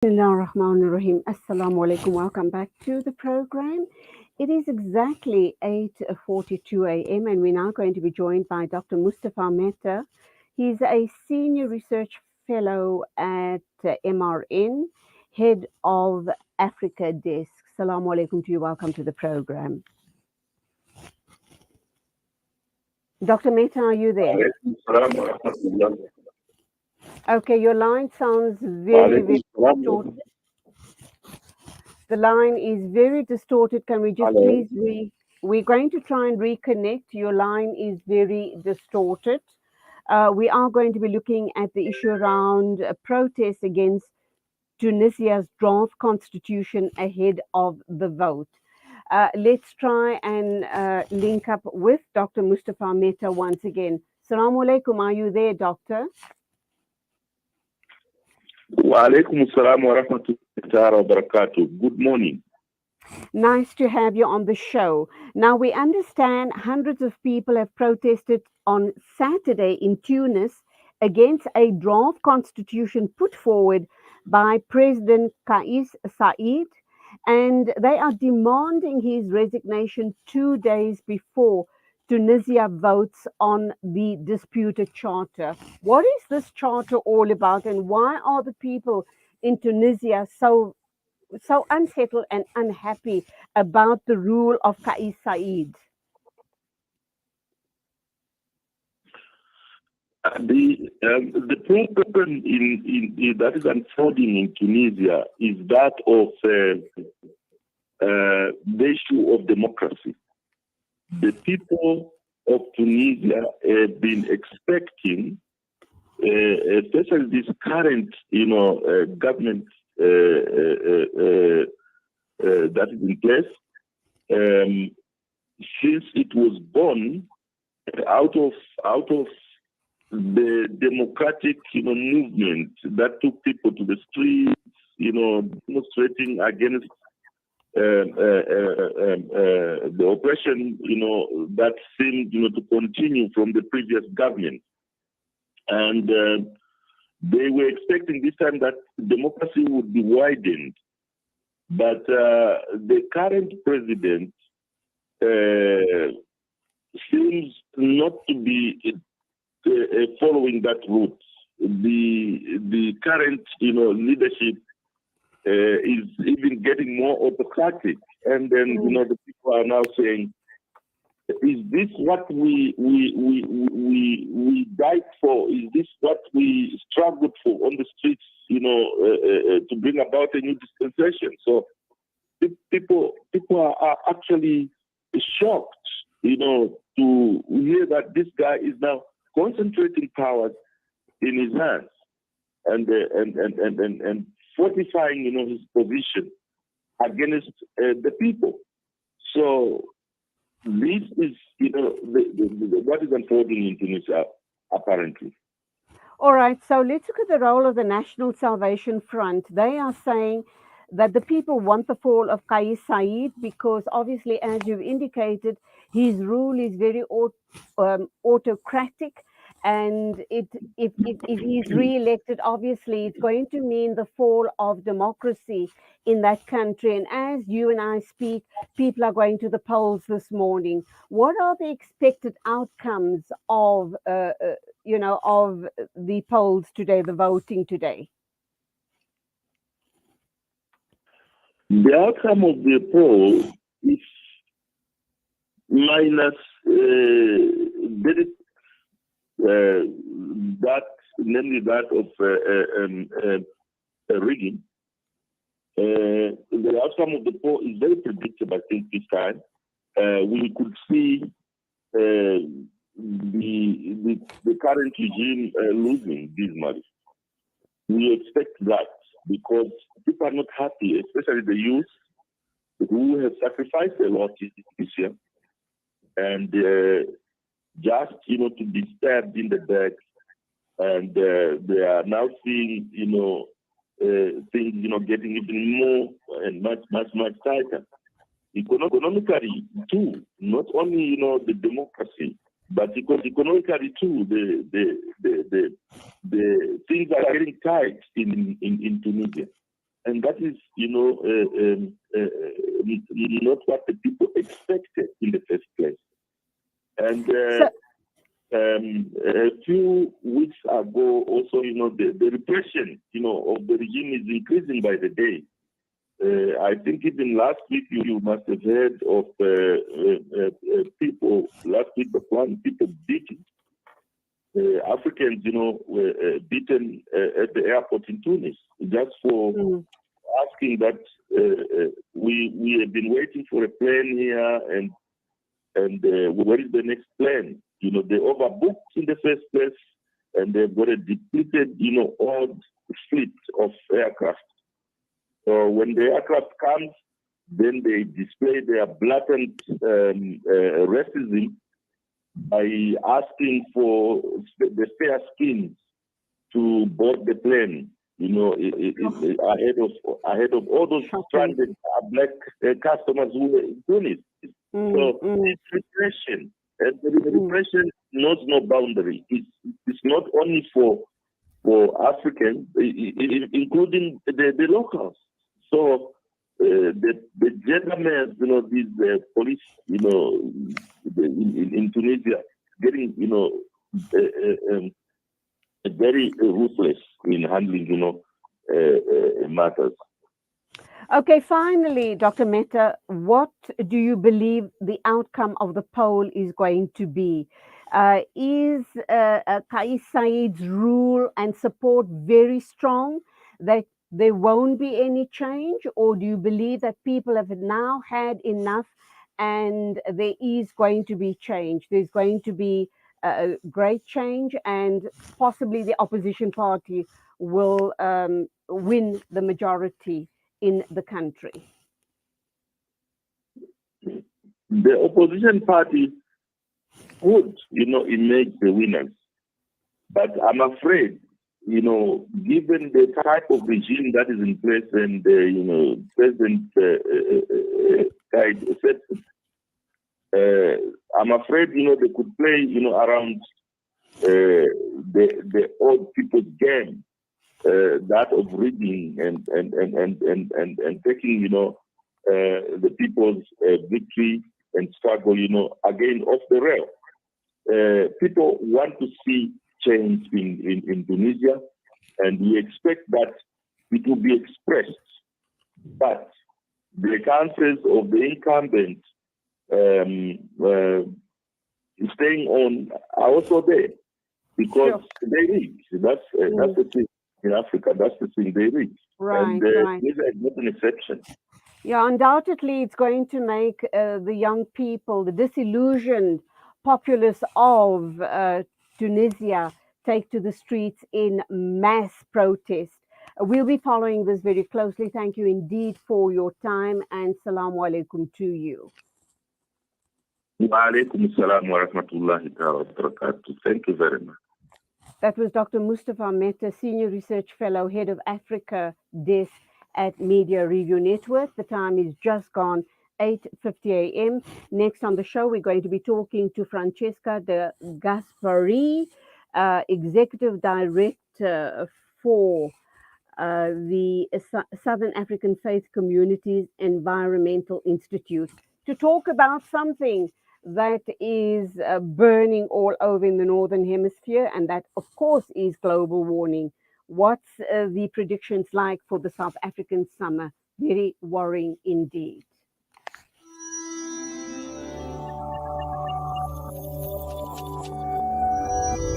Bismillahirrahmanirrahim. Assalamu alaikum. Welcome back to the program. It is exactly 8:42 a.m. and we're now going to be joined by Dr. Mustafa Mheta. He's a senior research fellow at MRN, head of Africa desk. Assalamu alaikum to you. Welcome to the program. Dr. Mehta, are you there? Walaikum salam wa rahmatullah. Okay, your line sounds very, Walaikum very salam. distorted. The line is very distorted. Can we just Hello. please we're going to try and reconnect. Your line is very distorted. We are going to be looking at the issue around protests against Tunisia's draft constitution ahead of the vote. Let's try and link up with Dr. Mustafa Mehta once again. Assalamu alaikum. Are you there, Doctor? Walaikum salam wa rahmatullahi wa barakatuh. Good morning. Nice to have you on the show. Now, we understand hundreds of people have protested on Saturday in Tunis against a draft constitution put forward by President Kais Saied, and they are demanding his resignation 2 days before Tunisia votes on the disputed charter. What is this charter all about, and why are the people in Tunisia so unsettled and unhappy about the rule of Kais Saied? The problem that is unfolding in Tunisia is that of the issue of democracy. The people of Tunisia have been expecting, especially this current, government that is in place, since it was born out of the democratic, movement that took people to the streets, demonstrating against the oppression, that seemed, to continue from the previous government. And they were expecting this time that democracy would be widened. But the current president seems not to be following that route. The current, leadership is even getting more autocratic, and then the people are now saying, "Is this what we died for? Is this what we struggled for on the streets? To bring about a new dispensation?" So people are actually shocked, to hear that this guy is now concentrating powers in his hands and fortifying, his position against the people. So this is, what is unfolding in Tunisia, apparently. All right, so let's look at the role of the National Salvation Front. They are saying that the people want the fall of Kais Saied because, obviously, as you've indicated, his rule is very autocratic. And if he's re-elected, obviously, it's going to mean the fall of democracy in that country. And as you and I speak, people are going to the polls this morning. What are the expected outcomes of, of the polls today, the voting today? The outcome of the poll is minus that, namely that of rigging. The outcome of the poll is very predictable, I think, this time. We could see the current regime losing dismally. We expect that because people are not happy, especially the youth who have sacrificed a lot this year, and just to be stabbed in the back, and they are now seeing things getting even more and much tighter. Economically too, not only the democracy, but because economically too, the things are getting tight in Tunisia. and that is, not what the people expected in the first place. And So, a few weeks ago, also, the repression, of the regime is increasing by the day. I think even last week you must have heard of people. Last week, people beaten Africans, were beaten at the airport in Tunis just for mm, asking that we have been waiting for a plane here, and where is the next plane? They overbooked in the first place, and they've got a depleted, old fleet of aircraft. So when the aircraft comes, then they display their blatant racism by asking for the fair skins to board the plane. Ahead of all those shocking. stranded black customers who were in Tunis. So it's repression, and the repression knows no boundary. It's not only for Africans, including the locals. So the gentlemen, these police, in Tunisia, getting, very ruthless in handling, matters. Okay, finally, Dr. Mehta, what do you believe the outcome of the poll is going to be? Is Kais Said's rule and support very strong that there won't be any change, or do you believe that people have now had enough and there is going to be change? There's going to be a great change, and possibly the opposition party will win the majority in the country. The opposition party would, emerge the winners. But I'm afraid, given the type of regime that is in place, and, President said, I'm afraid, they could play, around the old people's game, that of reading and taking, the people's victory and struggle, again off the rail. People want to see change in Tunisia, and we expect that it will be expressed. But the chances of the incumbent staying on are also there, because they reach. That's the thing in Africa. That's the thing, they reach. Right, and right. Tunisia is not an exception. Yeah, undoubtedly, it's going to make the young people, the disillusioned populace of Tunisia, take to the streets in mass protest. We'll be following this very closely. Thank you indeed for your time, and salamu alaikum to you. Wa alaikum salam wa rahmatullahi wa barakatuh. Thank you very much. That was Dr. Mustafa Mheta, Senior Research Fellow, Head of Africa Desk at Media Review Network. The time is just gone 8:50 a.m. Next on the show, we're going to be talking to Francesca de Gaspari, Executive Director for the Southern African Faith Communities Environmental Institute, to talk about something that is burning all over in the Northern Hemisphere, and that, of course, is global warming. What's the predictions like for the South African summer? Very worrying indeed.